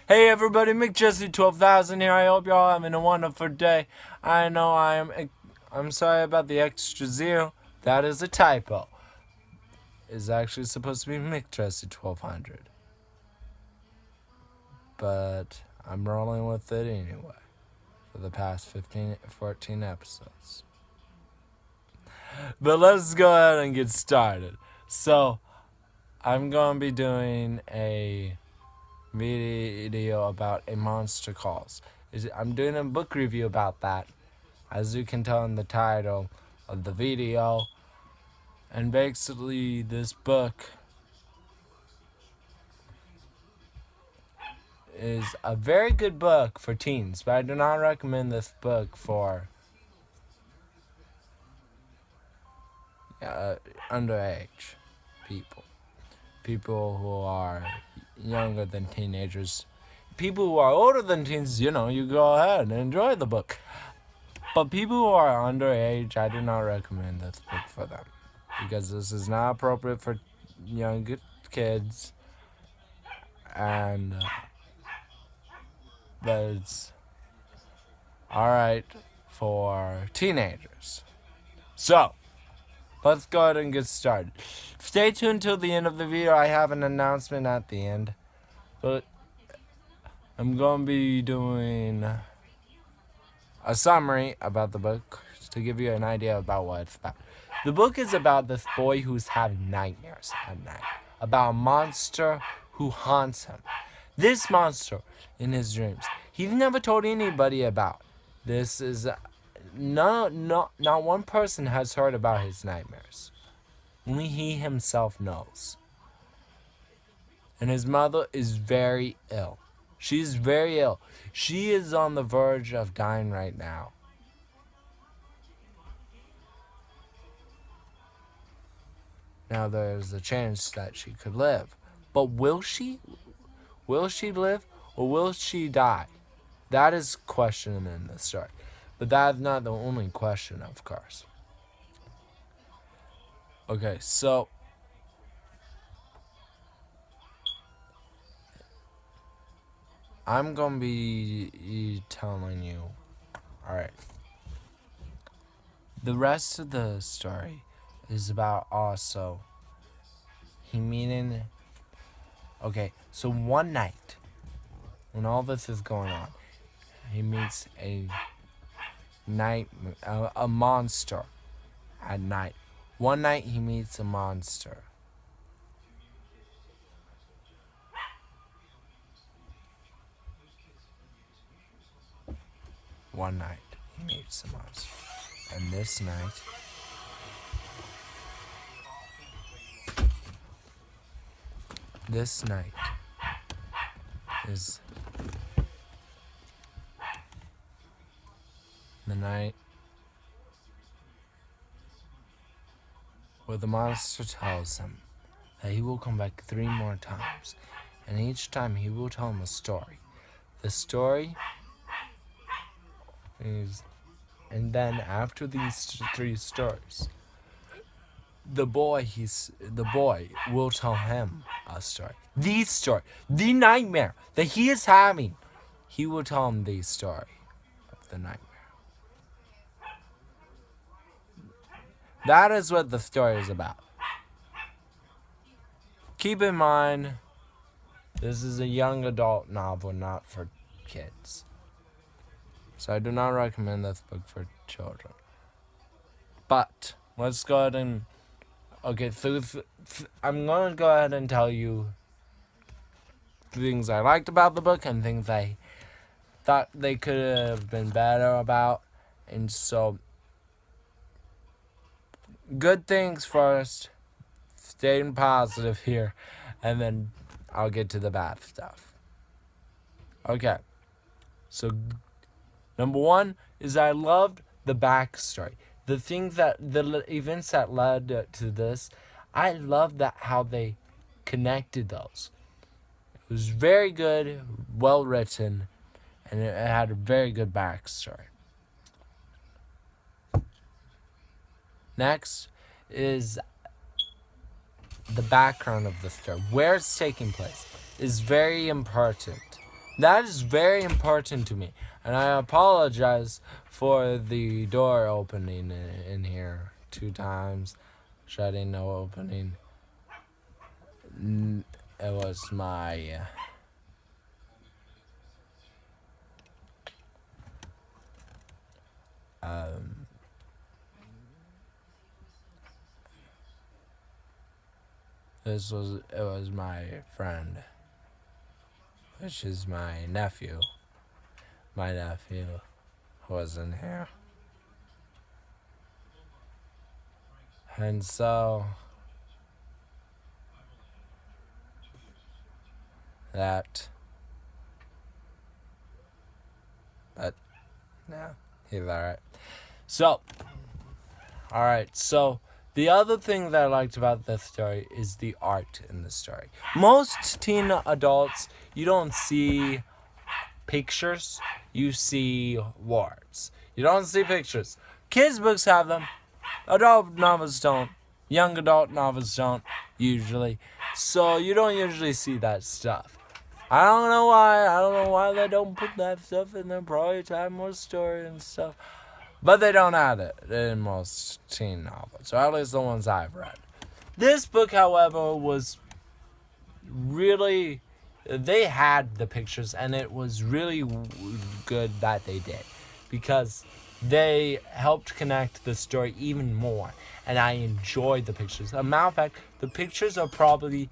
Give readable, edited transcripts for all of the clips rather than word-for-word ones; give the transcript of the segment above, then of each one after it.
Hey everybody, McJesse12,000 here. I hope you're all having a wonderful day. I know I'm sorry about the extra zero. That is a typo. It's actually supposed to be McJesse1200. But I'm rolling with it anyway for the past 14 episodes. But let's go ahead and get started. So, I'm going to be doing a video about A Monster Calls. I'm doing a book review about that, as you can tell in the title of the video. And basically, this book is a very good book for teens, but I do not recommend this book for underage people who are younger than teenagers. People who are older than teens, you go ahead and enjoy the book. But people who are underage, I do not recommend this book for them, because this is not appropriate for young kids, and but it's alright for teenagers. So, let's go ahead and get started. Stay tuned till the end of the video. I have an announcement at the end, but I'm going to be doing a summary about the book to give you an idea about what it's about. The book is about this boy who's having nightmares at night, about a monster who haunts him. This monster, in his dreams, he's never told anybody about. This is not one person has heard about his nightmares. Only he himself knows. And his mother is very ill. She's very ill. She is on the verge of dying right now. Now there's a chance that she could live. But will she? Will she live or will she die? That is questioned in the story. But that's not the only question, of course. Okay, so I'm going to be telling you, alright. The rest of the story is about also okay, so one night, when all this is going on, he meets a monster at night. One night he meets a monster. One night he meets a monster. And this night, is the night where the monster tells him that he will come back 3 more times, and each time he will tell him a story. The story is, and then after these 3 stories, the boy will tell him a story. The nightmare that he is having, he will tell him the story of the nightmare. That is what the story is about. Keep in mind, this is a young adult novel, not for kids. So I do not recommend this book for children. But let's go ahead and I'm going to go ahead and tell you things I liked about the book and things I thought they could have been better about. And so, good things first, staying positive here, and then I'll get to the bad stuff. Okay, so number 1 is I loved the backstory. The events that led to this, I loved how they connected those. It was very good, well written, and it had a very good backstory. Next is the background of the story. Where it's taking place is very important That is very important to me. And I apologize for the door opening in here 2 times. Shutting, no opening. It was my... it was my friend, which is my nephew. My nephew was in here. And so yeah, he's alright. So, alright, so the other thing that I liked about this story is the art in the story. Most teen adults, you don't see pictures, you see words. You don't see pictures. Kids' books have them. Adult novels don't. Young adult novels don't, usually. So you don't usually see that stuff. I don't know why they don't put that stuff in there. Probably to have more story and stuff. But they don't add it in most teen novels, or at least the ones I've read. This book, however, was really... They had the pictures, and it was really good that they did. Because they helped connect the story even more. And I enjoyed the pictures. As a matter of fact, the pictures are probably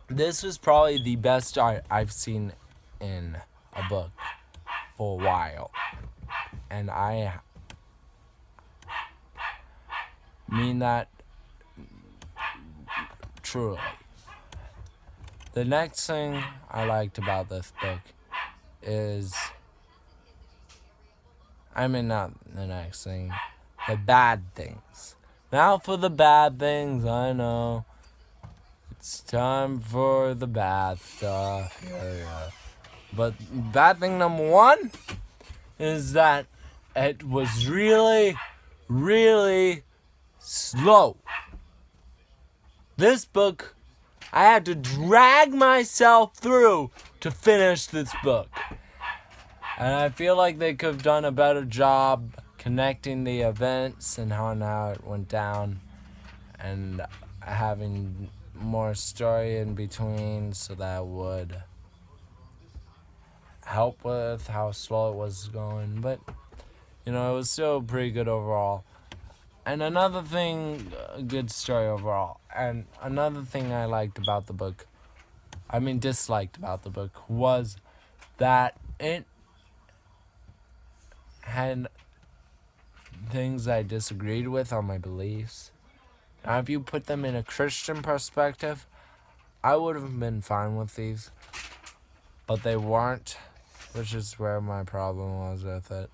this was probably the best art I've seen in a book for a while. And I mean that truly. The next thing I liked about this book is... not the next thing. The bad things. Now for the bad things, I know. It's time for the bad stuff. Yeah. But bad thing number 1 is that it was really, really slow. This book, I had to drag myself through to finish this book. And I feel like they could have done a better job connecting the events and how it went down, and having more story in between, so that would help with how slow it was going. But, it was still pretty good overall. And another thing, a good story overall. And another thing I disliked about the book, was that it had things I disagreed with on my beliefs. Now, if you put them in a Christian perspective, I would have been fine with these. But they weren't, which is where my problem was with it.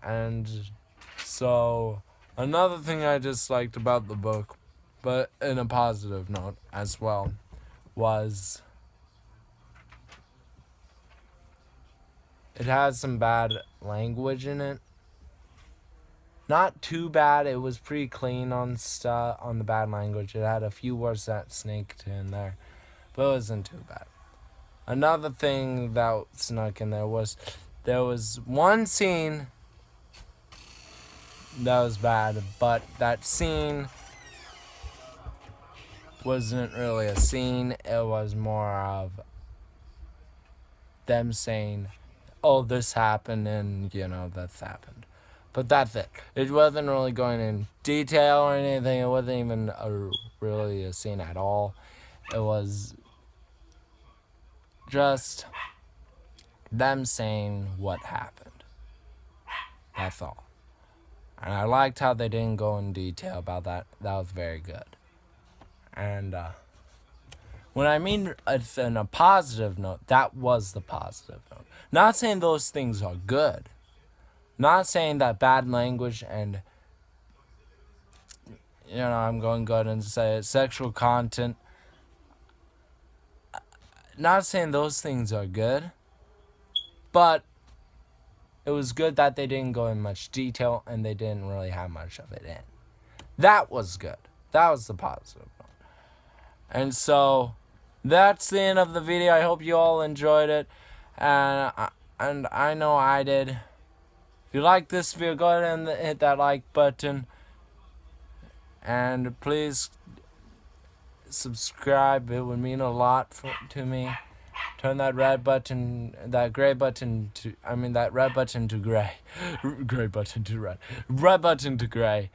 And so, another thing I disliked about the book, but in a positive note as well, was it has some bad language in it. Not too bad. It was pretty clean on the bad language. It had a few words that snaked in there, but it wasn't too bad. Another thing that snuck in there was one scene that was bad, but that scene wasn't really a scene. It was more of them saying, oh, this happened, and that's happened. But that's it. It wasn't really going in detail or anything. It wasn't even really a scene at all. It was just them saying what happened. That's all. And I liked how they didn't go in detail about that. That was very good. And when I mean it's in a positive note, that was the positive note. Not saying those things are good. Not saying that bad language and, I'm going to go ahead and say it, sexual content. Not saying those things are good. But it was good that they didn't go in much detail and they didn't really have much of it in. That was good. That was the positive note. And so, that's the end of the video. I hope you all enjoyed it, and I know I did. If you like this video, go ahead and hit that like button, and please subscribe. It would mean a lot to me. Turn that red button, that gray button to, that red button to gray. Gray button to red. Red button to gray.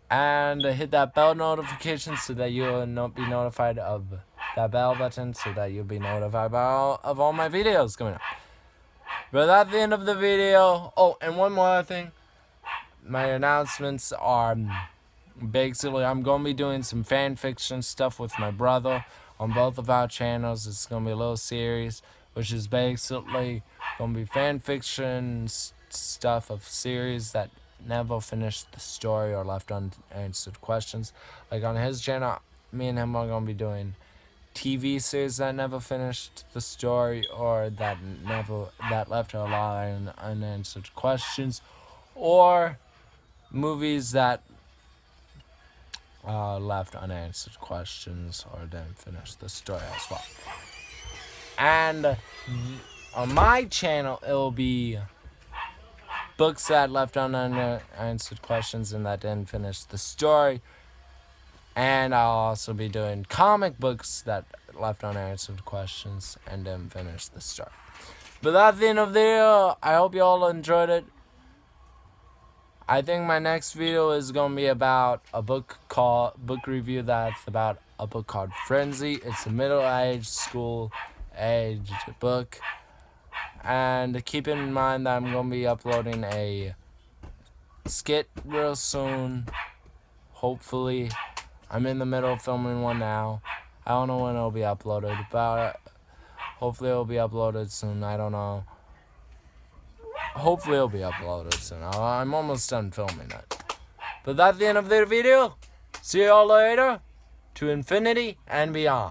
And hit that bell notification so that you'll be notified of that bell button so that you'll be notified of all my videos coming up. But that's the end of the video. Oh, and one more thing. My announcements are basically I'm going to be doing some fan fiction stuff with my brother on both of our channels. It's going to be a little series, which is basically going to be fan fiction stuff of series that never finished the story or left unanswered questions. Like on his channel, me and him are going to be doing TV series that never finished the story or that left a lot of unanswered questions, or movies that left unanswered questions or didn't finish the story as well. And on my channel, it will be books that left unanswered questions and that didn't finish the story. And I'll also be doing comic books that left unanswered questions and didn't finish the story. But that's the end of the video. I hope you all enjoyed it. I think my next video is going to be about a book review that's about a book called Frenzy. It's a middle-aged, school-aged book. And keep in mind that I'm going to be uploading a skit real soon. Hopefully. I'm in the middle of filming one now. I don't know when it'll be uploaded, but hopefully it'll be uploaded soon. I don't know. Hopefully it'll be uploaded soon. I'm almost done filming it. But that's the end of the video. See you all later. To infinity and beyond.